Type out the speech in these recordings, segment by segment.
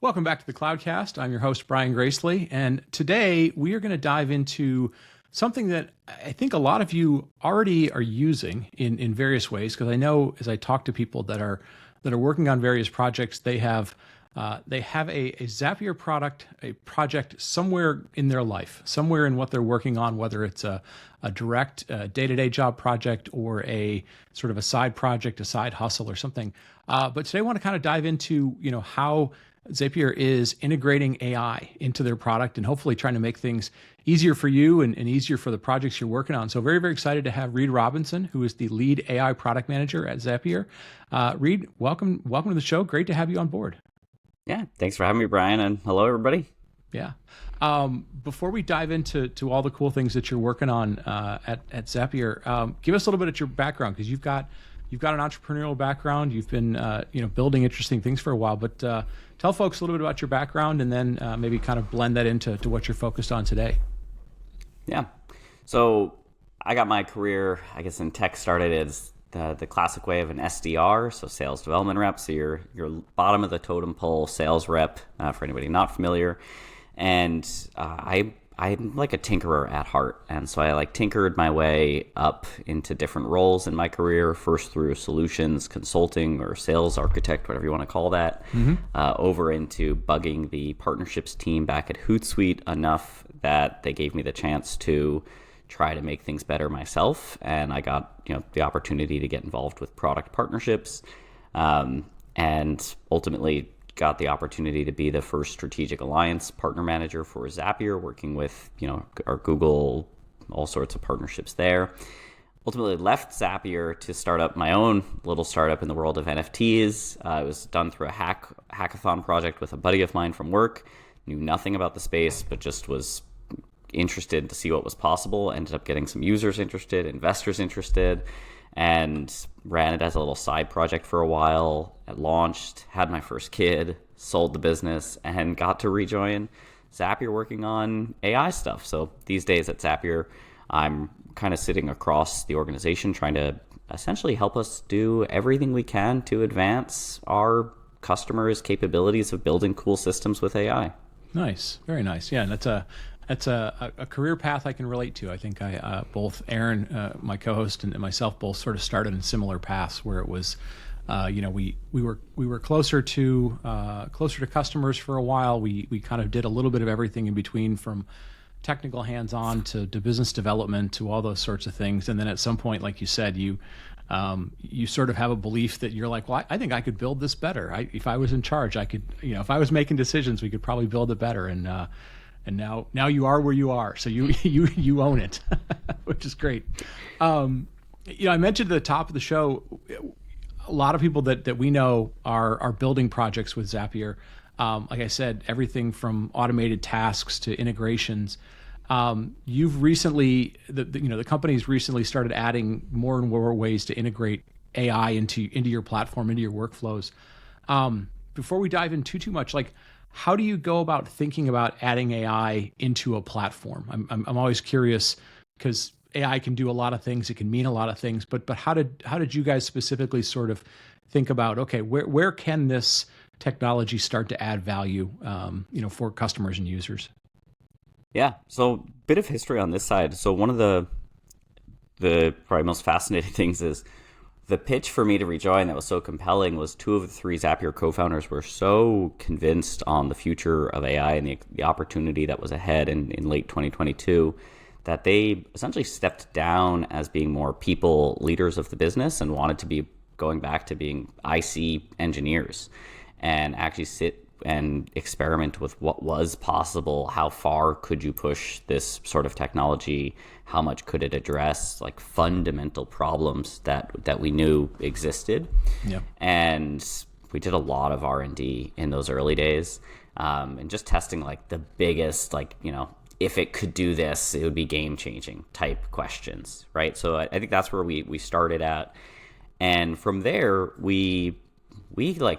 Welcome back to the Cloudcast. I'm your host, Brian Gracely, and today we are going to dive into something that I think a lot of you already are using in various ways, because I know as I talk to people that are working on various projects, they have a Zapier product, a project somewhere in their life, somewhere in what they're working on, whether it's a direct day-to-day job project or a sort of a side project, a side hustle or something. But today I want to kind of dive into, how Zapier is integrating AI into their product and hopefully trying to make things easier for you and easier for the projects you're working on. So very, very excited to have Reid Robinson, who is the lead AI product manager at Zapier. Reid, welcome to the show. Great to have you on board. Yeah, thanks for having me, Brian, and hello, everybody. Yeah. Before we dive into all the cool things that you're working on at Zapier, give us a little bit of your background, because you've got an entrepreneurial background. You've been building interesting things for a while, but tell folks a little bit about your background, and then maybe kind of blend that into what you're focused on today. Yeah. So I got my career, I guess, in tech started as the classic way of an SDR, so sales development rep. So you're bottom of the totem pole sales rep, for anybody not familiar. And I'm like a tinkerer at heart. And so I tinkered my way up into different roles in my career, first through solutions consulting or sales architect, whatever you want to call that, over into bugging the partnerships team back at Hootsuite enough that they gave me the chance to try to make things better myself. And I got, the opportunity to get involved with product partnerships, and ultimately got the opportunity to be the first strategic alliance partner manager for Zapier, working with, our Google, all sorts of partnerships there. Ultimately left Zapier to start up my own little startup in the world of NFTs. It was done through a hackathon project with a buddy of mine from work. Knew nothing about the space, but just was interested to see what was possible. Ended up getting some users interested, investors interested, and ran it as a little side project for a while. I launched, had my first kid, sold the business, and got to rejoin Zapier working on AI stuff. So these days at Zapier, I'm kind of sitting across the organization trying to essentially help us do everything we can to advance our customers' capabilities of building cool systems with AI. Nice. Very nice. Yeah, and that's a career path I can relate to. I think both Aaron, my co-host, and myself both sort of started in similar paths where it was, we were closer to customers for a while. We kind of did a little bit of everything in between, from technical hands-on to business development to all those sorts of things. And then at some point, like you said, you sort of have a belief that you're like, well, I think I could build this better. If I was in charge, I could, if I was making decisions, we could probably build it better. And now you are where you are, so you own it, which is great. I mentioned at the top of the show, a lot of people that we know are building projects with Zapier. Like I said, everything from automated tasks to integrations. You've recently, the company's recently started adding more and more ways to integrate AI into your platform, into your workflows. Before we dive in too much, how do you go about thinking about adding AI into a platform? I'm always curious, because AI can do a lot of things. It can mean a lot of things. But how did you guys specifically sort of think about, okay, where can this technology start to add value, for customers and users? Yeah, so bit of history on this side. So one of the probably most fascinating things is the pitch for me to rejoin that was so compelling was two of the three Zapier co-founders were so convinced on the future of AI and the opportunity that was ahead in late 2022 that they essentially stepped down as being more people leaders of the business and wanted to be going back to being IC engineers and actually sit and experiment with what was possible. How far could you push this sort of technology? How much could it address fundamental problems that we knew existed? Yeah. And we did a lot of R&D in those early days, and just testing the biggest, if it could do this, it would be game changing type questions, right? So I think that's where we started at. And from there, we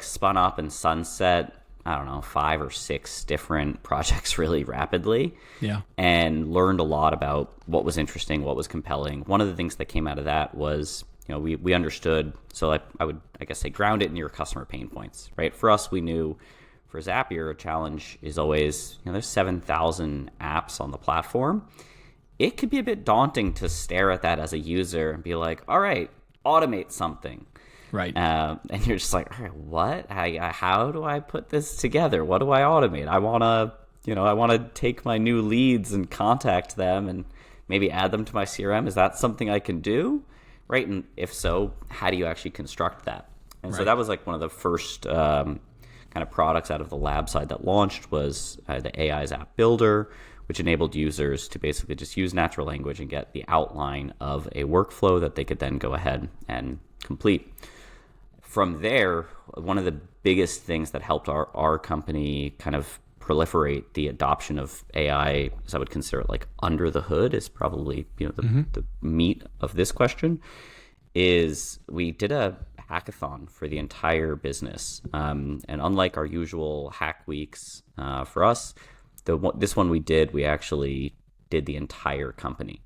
spun up and sunset, I don't know, 5 or 6 different projects really rapidly. Yeah. And learned a lot about what was interesting, what was compelling. One of the things that came out of that was, we understood, so I would, say, ground it in your customer pain points, right? For us, we knew for Zapier, a challenge is always, there's 7,000 apps on the platform. It could be a bit daunting to stare at that as a user and be like, all right, automate something. Right. And you're just like, all right, what? How do I put this together? What do I automate? I want to take my new leads and contact them and maybe add them to my CRM. Is that something I can do? Right. And if so, how do you actually construct that? And so that was like one of the first kind of products out of the lab side that launched was the AI's app builder, which enabled users to basically just use natural language and get the outline of a workflow that they could then go ahead and complete. From there, one of the biggest things that helped our company kind of proliferate the adoption of AI, as I would consider it, like under the hood, is probably the meat of this question, is we did a hackathon for the entire business. And unlike our usual hack weeks for us, this one we actually did the entire company,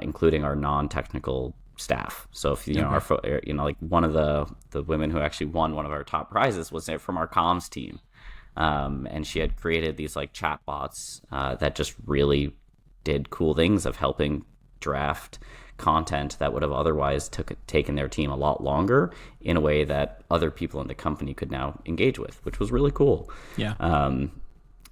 including our non-technical staff. So if like one of the women who actually won one of our top prizes was from our comms team, and she had created these like chatbots that just really did cool things of helping draft content that would have otherwise taken their team a lot longer in a way that other people in the company could now engage with, which was really cool. Yeah.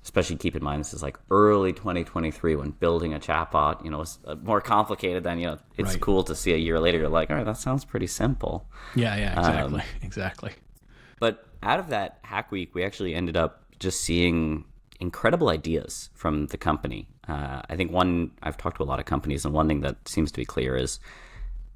Especially keep in mind, this is like early 2023 when building a chatbot, is more complicated than, it's Right. cool to see a year later. You're like, all right, that sounds pretty simple. Yeah. Exactly. Exactly. But out of that hack week, we actually ended up just seeing incredible ideas from the company. I think I've talked to a lot of companies, and one thing that seems to be clear is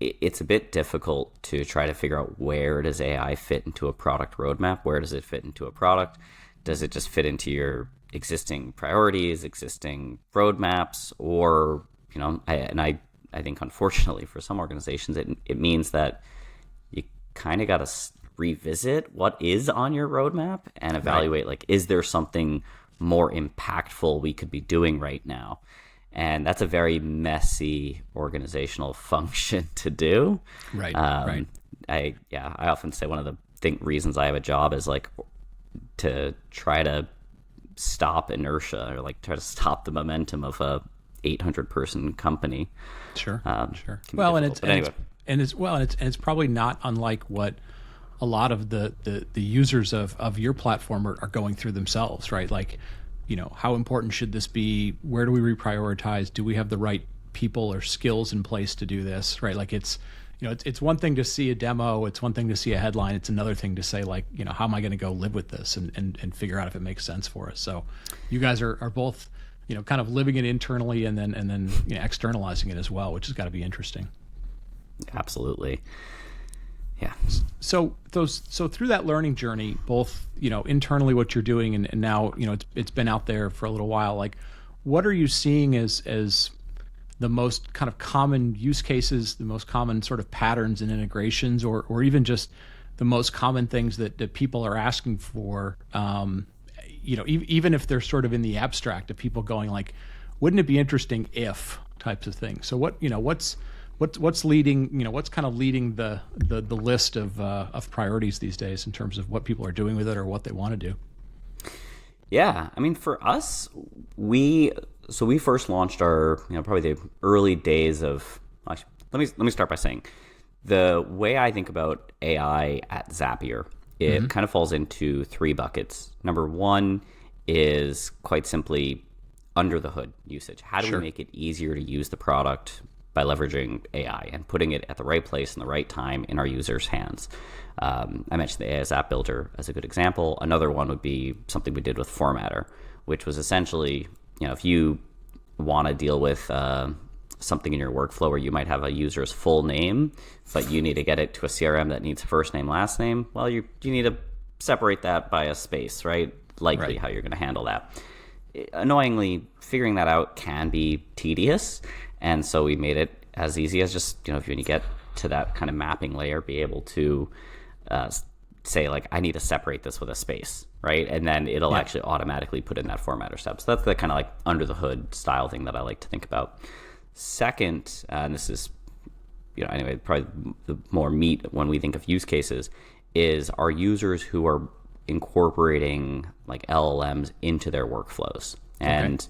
it's a bit difficult to try to figure out where does AI fit into a product roadmap? Where does it fit into a product? Does it just fit into your existing priorities, existing roadmaps? Or, I think unfortunately for some organizations, it means that you kind of got to revisit what is on your roadmap and evaluate, like, is there something more impactful we could be doing right now? And that's a very messy organizational function to do. Right. I often say one of the reasons I have a job is like to try to stop inertia, or like try to stop the momentum of a 800 person company. Sure. Well, it's probably not unlike what a lot of the users of your platform are going through themselves, right? Like, how important should this be? Where do we reprioritize? Do we have the right people or skills in place to do this, right? Like it's one thing to see a demo, it's one thing to see a headline, it's another thing to say, like, how am I going to go live with this and figure out if it makes sense for us? So you guys are both, kind of living it internally and then externalizing it as well, which has got to be interesting. Absolutely. Yeah. So through that learning journey, both, internally what you're doing and now, it's been out there for a little while, like what are you seeing as the most kind of common use cases, the most common sort of patterns and integrations, or even just the most common things that people are asking for, even if they're sort of in the abstract of people going like, wouldn't it be interesting if types of things? So what's leading, what's kind of leading the list of priorities these days in terms of what people are doing with it or what they want to do? Yeah, I mean, for us, we first launched our, probably the early days of. Actually, let me start by saying, the way I think about AI at Zapier, it kind of falls into three buckets. Number one is quite simply under the hood usage. How do we make it easier to use the product by leveraging AI and putting it at the right place and the right time in our users' hands? I mentioned the AI's app builder as a good example. Another one would be something we did with Formatter, which was essentially, if you want to deal with something in your workflow where you might have a user's full name, but you need to get it to a CRM that needs first name, last name, well, you need to separate that by a space, right? Likely how you're going to handle that. Annoyingly, figuring that out can be tedious. And so we made it as easy as just, if you get to that kind of mapping layer, be able to say, like, I need to separate this with a space, right? And then it'll actually automatically put in that formatter step. So that's the kind of like under the hood style thing that I like to think about. Second, and this is, anyway, probably the more meat when we think of use cases, is our users who are incorporating like LLMs into their workflows. And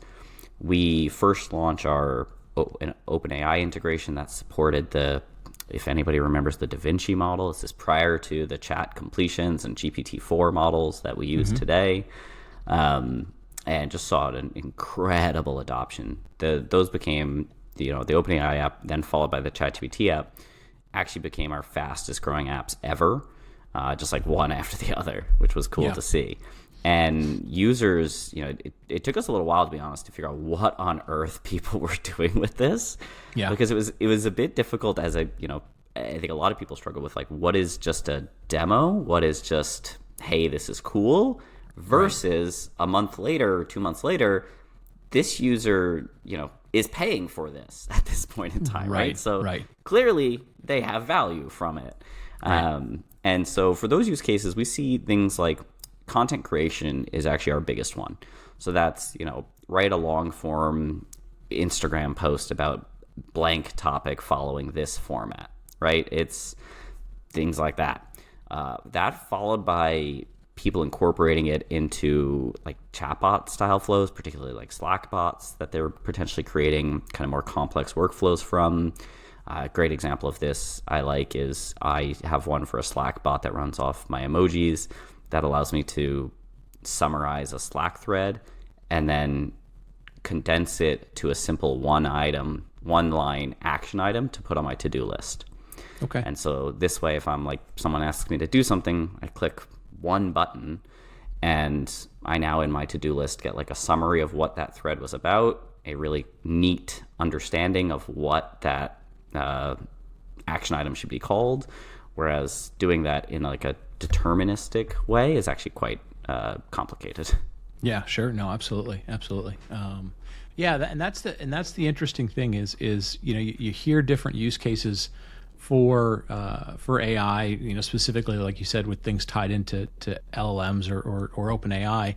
we first launched an OpenAI integration that supported if anybody remembers the Da Vinci model, this is prior to the chat completions and GPT-4 models that we use today. And just saw an incredible adoption. Those became, the OpenAI app, then followed by the ChatGPT app, actually became our fastest growing apps ever, just like one after the other, which was cool to see. And users, it took us a little while, to be honest, to figure out what on earth people were doing with this. Yeah. Because it was a bit difficult I think a lot of people struggle with, like, what is just a demo? What is just, hey, this is cool? Versus a month later, 2 months later, this user, is paying for this at this point in time, right? So clearly they have value from it. And so for those use cases, we see things like content creation is actually our biggest one. So that's, write a long form Instagram post about blank topic following this format, right? It's things like that. That followed by people incorporating it into like chatbot style flows, particularly like Slack bots that they're potentially creating kind of more complex workflows from. A great example of this I like is I have one for a Slack bot that runs off my emojis that allows me to summarize a Slack thread and then condense it to a simple one line action item to put on my to-do list. Okay. And so this way, if I'm like, someone asks me to do something, I click one button and I now in my to-do list get like a summary of what that thread was about, a really neat understanding of what that action item should be called. Whereas doing that in like a deterministic way is actually quite complicated. Yeah, sure. No, absolutely. And that's the interesting thing is you hear different use cases for AI, specifically like you said with things tied into LLMs or OpenAI,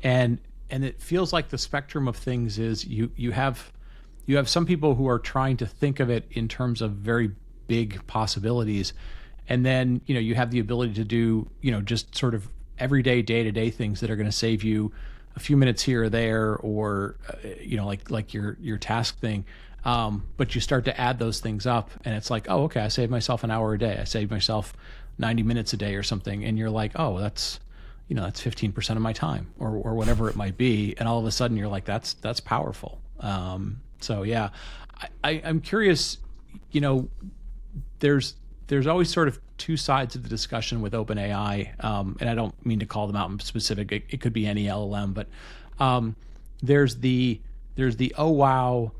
and it feels like the spectrum of things is you have some people who are trying to think of it in terms of very big possibilities, and then you have the ability to do just sort of everyday day-to-day things that are going to save you a few minutes here or there, or like your task thing. But you start to add those things up and it's like, oh, okay, I saved myself an hour a day. I saved myself 90 minutes a day or something. And you're like, oh, that's 15% of my time or whatever it might be. And all of a sudden you're like, that's powerful. So yeah, I'm curious, there's always sort of two sides of the discussion with OpenAI. And I don't mean to call them out in specific, it could be any LLM, but there's the, oh, wow,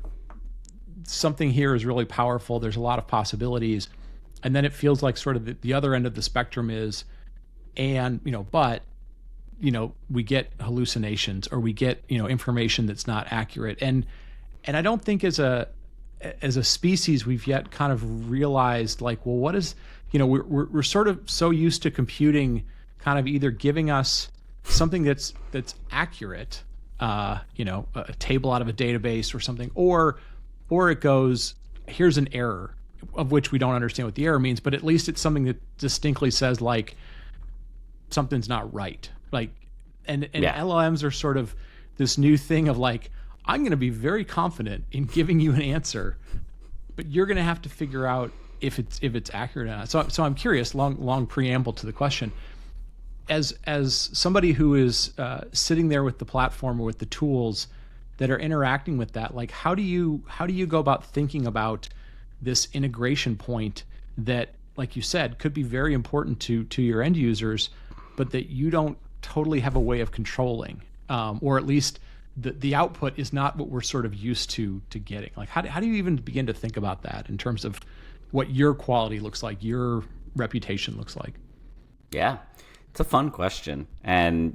something here is really powerful. There's a lot of possibilities. And then it feels like sort of the other end of the spectrum is, but we get hallucinations or we get, information that's not accurate. And I don't think as a species, we've yet kind of realized like, well, what is, we're sort of so used to computing kind of either giving us something that's accurate, a table out of a database or something, or it goes, here's an error of which we don't understand what the error means, but at least it's something that distinctly says like something's not right. Like, and LLMs are sort of this new thing of like, I'm going to be very confident in giving you an answer, but you're going to have to figure out if it's accurate or not. So I'm curious, long preamble to the question, as somebody who is sitting there with the platform or with the tools that are interacting with that, like how do you go about thinking about this integration point that, like you said, could be very important to your end users, but that you don't totally have a way of controlling, or at least the output is not what we're sort of used to getting. Like how do you even begin to think about that in terms of what your quality looks like, your reputation looks like? Yeah, it's a fun question. And,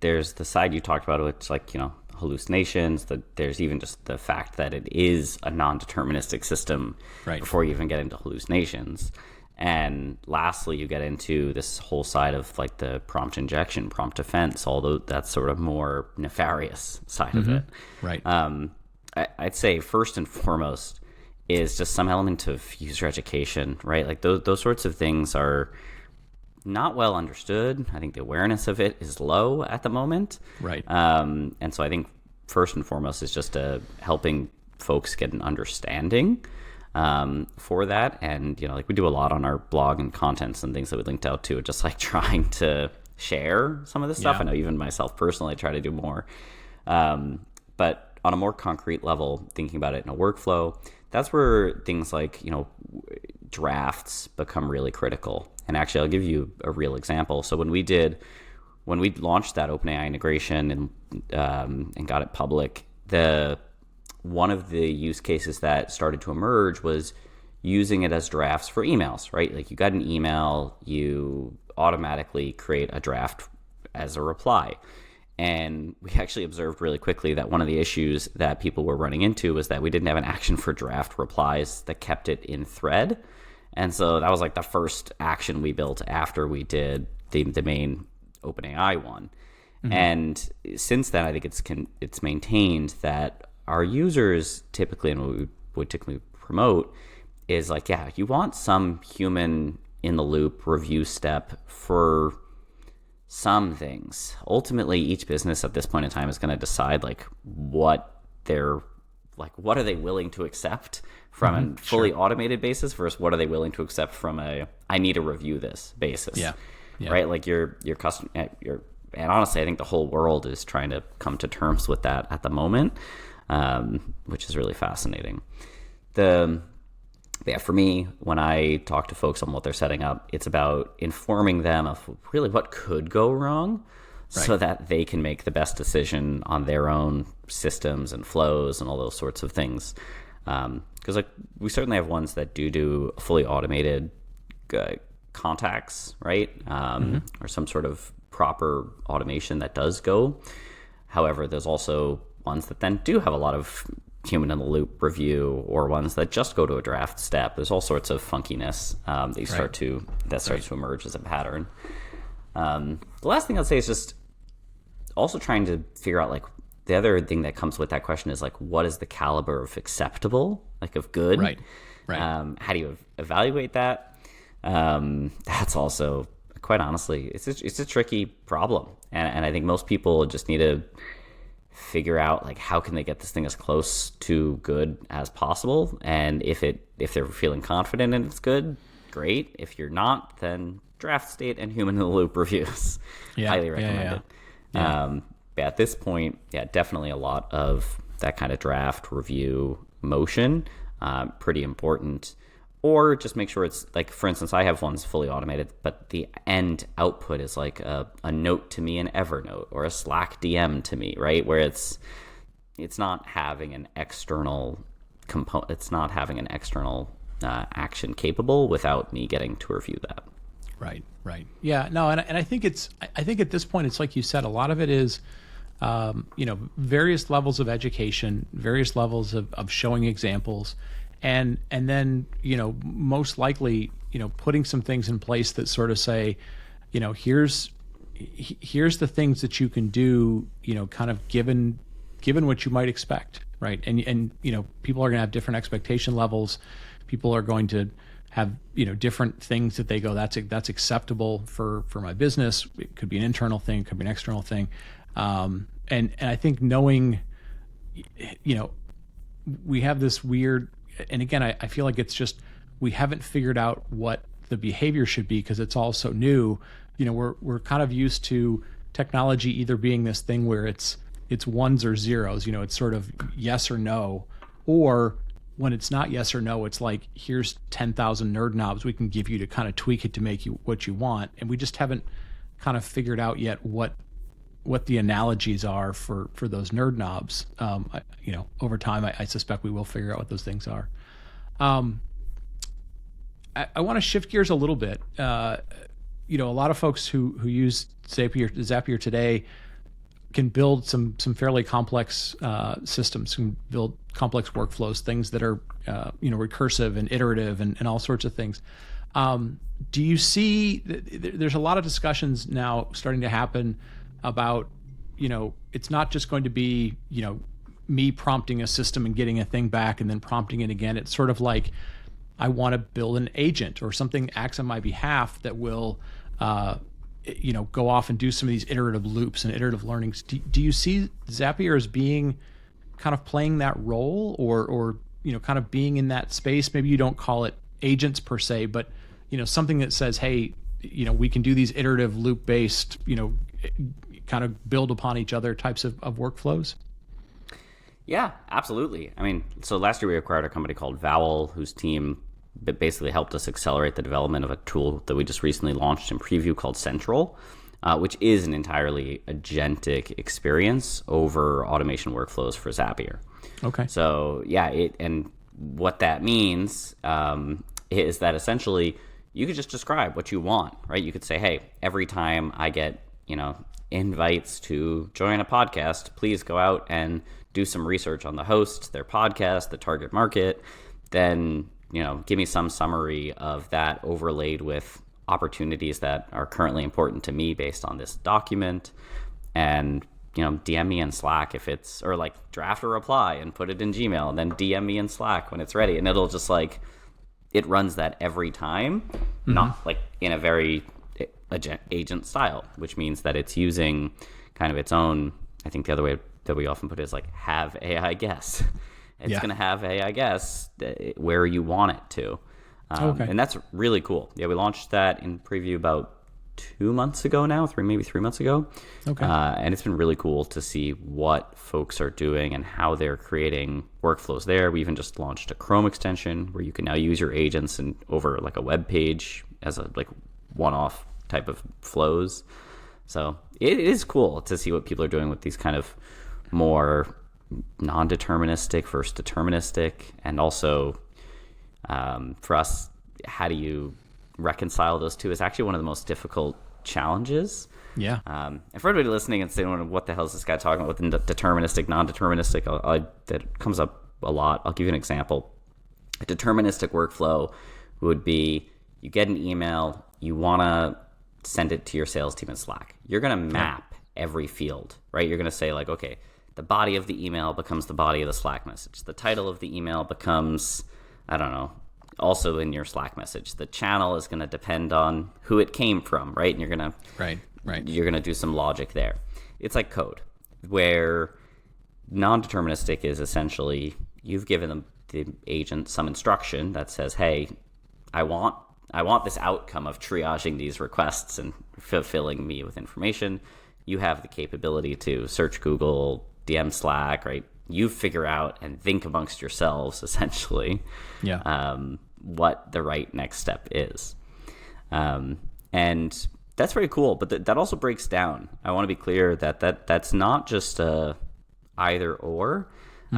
there's the side you talked about, which like, hallucinations, there's even just the fact that it is a non-deterministic system before you even get into hallucinations. And lastly, you get into this whole side of like the prompt injection, prompt defense, although that's sort of more nefarious side of it. Right. I'd say first and foremost is just some element of user education, right? Like those sorts of things are not well understood. I think the awareness of it is low at the moment. Right. And so I think first and foremost is just helping folks get an understanding for that. And, like we do a lot on our blog and contents and things that we linked out to, just like trying to share some of this stuff. I know even myself personally, I try to do more. But on a more concrete level, thinking about it in a workflow, that's where things like, drafts become really critical. And actually, I'll give you a real example. So when we launched that OpenAI integration and got it public, one of the use cases that started to emerge was using it as drafts for emails, right? Like you got an email, you automatically create a draft as a reply. And we actually observed really quickly that one of the issues that people were running into was that we didn't have an action for draft replies that kept it in thread. And so that was like the first action we built after we did the main OpenAI one. Mm-hmm. And since then, I think it's maintained that our users typically, and what we would typically promote, is like, yeah, you want some human in the loop review step for some things. Ultimately, each business at this point in time is going to decide like what are they willing to accept from a fully automated basis versus what are they willing to accept from I need to review this basis. Yeah. Right? Like your custom, and honestly, I think the whole world is trying to come to terms with that at the moment, which is really fascinating. For me, when I talk to folks on what they're setting up, it's about informing them of really what could go wrong so that they can make the best decision on their own systems and flows and all those sorts of things. Because we certainly have ones that do fully automated contacts, right? Or some sort of proper automation that does go. However, there's also ones that then do have a lot of human in the loop review, or ones that just go to a draft step. There's all sorts of funkiness that starts to emerge as a pattern. The last thing I'll say is just also trying to figure out, like, the other thing that comes with that question is like, what is the caliber of acceptable, like of good? Right. How do you evaluate that? That's also, quite honestly, it's a tricky problem, and I think most people just need to figure out like how can they get this thing as close to good as possible. And if they're feeling confident and it's good, great. If you're not, then draft state and human in the loop reviews. Highly recommend it. But at this point, definitely a lot of that kind of draft review motion, pretty important. Or just make sure it's like, for instance, I have ones fully automated, but the end output is like a note to me in Evernote or a Slack DM to me, right? Where it's not having an external component, it's not having an external action capable without me getting to review that. Right. Yeah, no, and I think I think at this point, it's like you said, a lot of it is, various levels of education, various levels of showing examples. And then, most likely, putting some things in place that sort of say, here's the things that you can do, kind of given what you might expect, right? And people are going to have different expectation levels. People are going to have, different things that they go, that's acceptable for my business. It could be an internal thing, it could be an external thing. And I think knowing, we have this weird, and again, I feel like it's just, we haven't figured out what the behavior should be because it's all so new. We're kind of used to technology either being this thing where it's ones or zeros, it's sort of yes or no, or when it's not yes or no, it's like, here's 10,000 nerd knobs we can give you to kind of tweak it to make you what you want. And we just haven't kind of figured out yet what the analogies are for those nerd knobs. Over time, I suspect we will figure out what those things are. I want to shift gears a little bit. A lot of folks who use Zapier today can build some fairly complex systems, can build complex workflows, things that are recursive and iterative and all sorts of things. Do you see there's a lot of discussions now starting to happen about, it's not just going to be, me prompting a system and getting a thing back and then prompting it again. It's sort of like, I want to build an agent or something acts on my behalf that will, go off and do some of these iterative loops and iterative learnings. Do you see Zapier as being kind of playing that role, or kind of being in that space? Maybe you don't call it agents per se, but something that says, hey, we can do these iterative loop based, kind of build upon each other types of workflows. Yeah, absolutely. I mean, so last year we acquired a company called Vowel, whose team basically helped us accelerate the development of a tool that we just recently launched in preview called Central, which is an entirely agentic experience over automation workflows for Zapier. Okay. So and what that means is that essentially you could just describe what you want, right? You could say, hey, every time I get, invites to join a podcast, please go out and do some research on the host, their podcast, the target market, then, give me some summary of that overlaid with opportunities that are currently important to me based on this document, and, DM me in Slack if it's, or like draft a reply and put it in Gmail, and then DM me in Slack when it's ready. And it'll just it runs that every time, not like in a very agent style, which means that it's using kind of its own, I think the other way that we often put it is have AI guess. It's going to have AI guess where you want it to. Okay. And that's really cool. Yeah, we launched that in preview about 2 months ago now, maybe 3 months ago. Okay. And it's been really cool to see what folks are doing and how they're creating workflows there. We even just launched a Chrome extension where you can now use your agents and over a web page as a one-off type of flows. So it is cool to see what people are doing with these kind of more non-deterministic versus deterministic, and also for us, how do you reconcile those two is actually one of the most difficult challenges. Yeah. And for everybody listening and saying, what the hell is this guy talking about with deterministic, non-deterministic, that comes up a lot. I'll give you an example. A deterministic workflow would be, you get an email, you want to send it to your sales team in Slack. You're going to map every field, right? You're going to say okay, the body of the email becomes the body of the Slack message. The title of the email becomes, I don't know, also in your Slack message. The channel is going to depend on who it came from, right? And you're going to you're going to do some logic there. It's like code, where non-deterministic is essentially you've given the agent some instruction that says, hey, I want this outcome of triaging these requests and fulfilling me with information. You have the capability to search Google, DM Slack, right? You figure out and think amongst yourselves, essentially, what the right next step is. And that's very cool, but that also breaks down. I want to be clear that's not just a either or.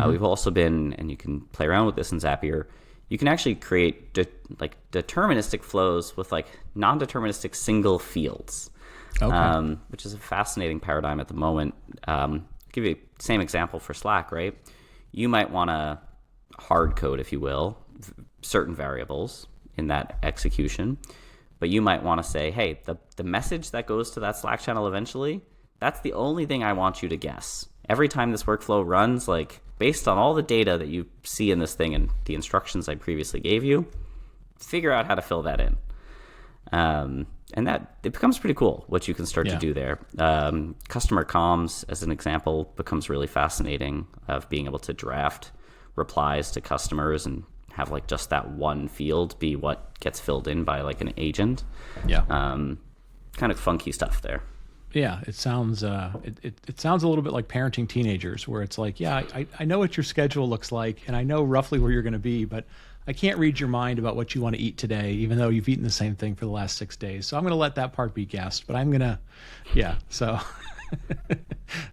We've also been, and you can play around with this in Zapier, you can actually create deterministic flows with non-deterministic single fields, which is a fascinating paradigm at the moment. Give you the same example for Slack, right? You might want to hard code, if you will, certain variables in that execution, but you might want to say, hey, the message that goes to that Slack channel eventually, that's the only thing I want you to guess. Every time this workflow runs, based on all the data that you see in this thing and the instructions I previously gave you, figure out how to fill that in. And that it becomes pretty cool what you can start to do there. Customer comms, as an example, becomes really fascinating, of being able to draft replies to customers and have just that one field be what gets filled in by an agent. Yeah. Kind of funky stuff there. Yeah, it sounds it sounds a little bit like parenting teenagers, where it's I know what your schedule looks like, and I know roughly where you're going to be, but I can't read your mind about what you want to eat today, even though you've eaten the same thing for the last 6 days. So I'm going to let that part be guessed, but I'm going to, so a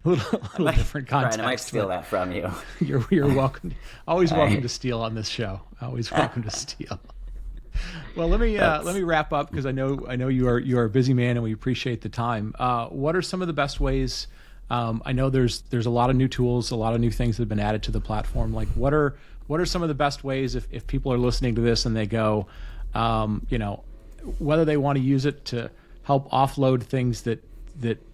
little different context. Brian, I might steal that from you. You're welcome. Always welcome to steal on this show. Always welcome to steal. Well, let me wrap up, because I know you are a busy man and we appreciate the time. What are some of the best ways? I know there's a lot of new tools, a lot of new things that have been added to the platform. What are some of the best ways, if people are listening to this and they go, whether they want to use it to help offload things that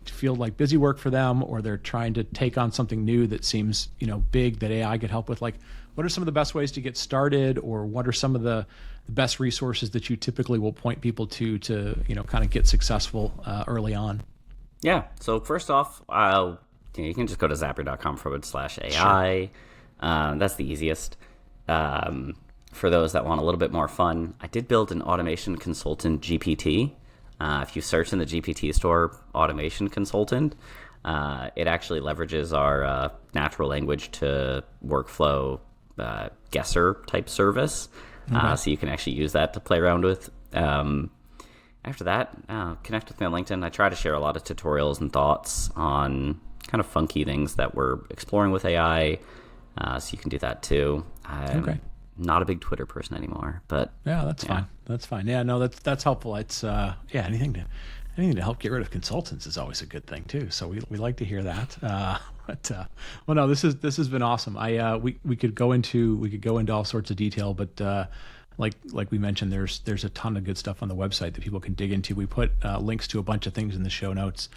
feel like busy work for them, or they're trying to take on something new that seems big that AI could help with. what are some of the best ways to get started, or what are some of the best resources that you typically will point people to kind of get successful early on? Yeah. So first off, you can just go to zapier.com/AI. That's the easiest. For those that want a little bit more fun, I did build an automation consultant GPT. If you search in the GPT store, automation consultant, it actually leverages our natural language to workflow guesser type service. Okay. So you can actually use that to play around with. After that, connect with me on LinkedIn. I try to share a lot of tutorials and thoughts on kind of funky things that we're exploring with AI. So you can do that too. I'm not a big Twitter person anymore, but yeah, that's fine. That's fine. Yeah, no, that's helpful. It's anything to help get rid of consultants is always a good thing too. So we like to hear that. Well, no, this has been awesome. We could go into all sorts of detail, but like we mentioned, there's a ton of good stuff on the website that people can dig into. We put links to a bunch of things in the show notes.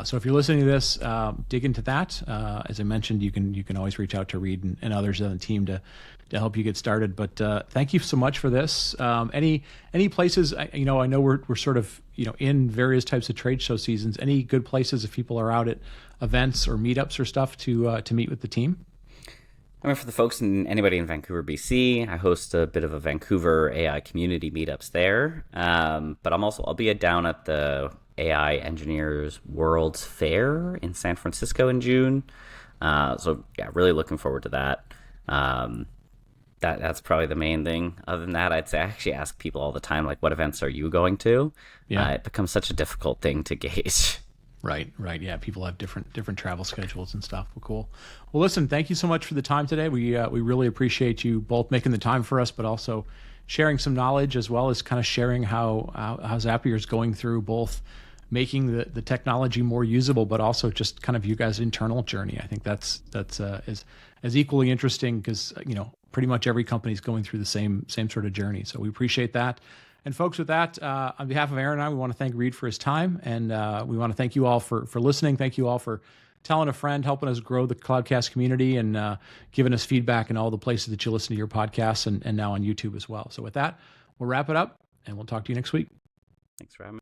So if you're listening to this, dig into that. As I mentioned, you can always reach out to Reid and others on the team to help you get started. But thank you so much for this. Any places, I know we're sort of in various types of trade show seasons. Any good places if people are out at events or meetups or stuff to meet with the team? I mean, for the folks and anybody in Vancouver, BC, I host a bit of a Vancouver AI community meetups there. But I'll be down at the AI Engineers World's Fair in San Francisco in June. So yeah, really looking forward to that. That's probably the main thing. Other than that, I'd say I actually ask people all the time, like, what events are you going to? Yeah. It becomes such a difficult thing to gauge. Right. Yeah, people have different travel schedules and stuff. Well, cool. Well, listen, thank you so much for the time today. We really appreciate you both making the time for us, but also sharing some knowledge, as well as kind of sharing how Zapier is going through both making the technology more usable, but also just kind of you guys' internal journey. I think that's as equally interesting, because pretty much every company is going through the same sort of journey. So we appreciate that. And folks, with that, on behalf of Aaron and I, we want to thank Reid for his time, and we want to thank you all for listening. Thank you all for telling a friend, helping us grow the Cloudcast community, and giving us feedback in all the places that you listen to your podcasts, and now on YouTube as well. So with that, we'll wrap it up, and we'll talk to you next week. Thanks for having me.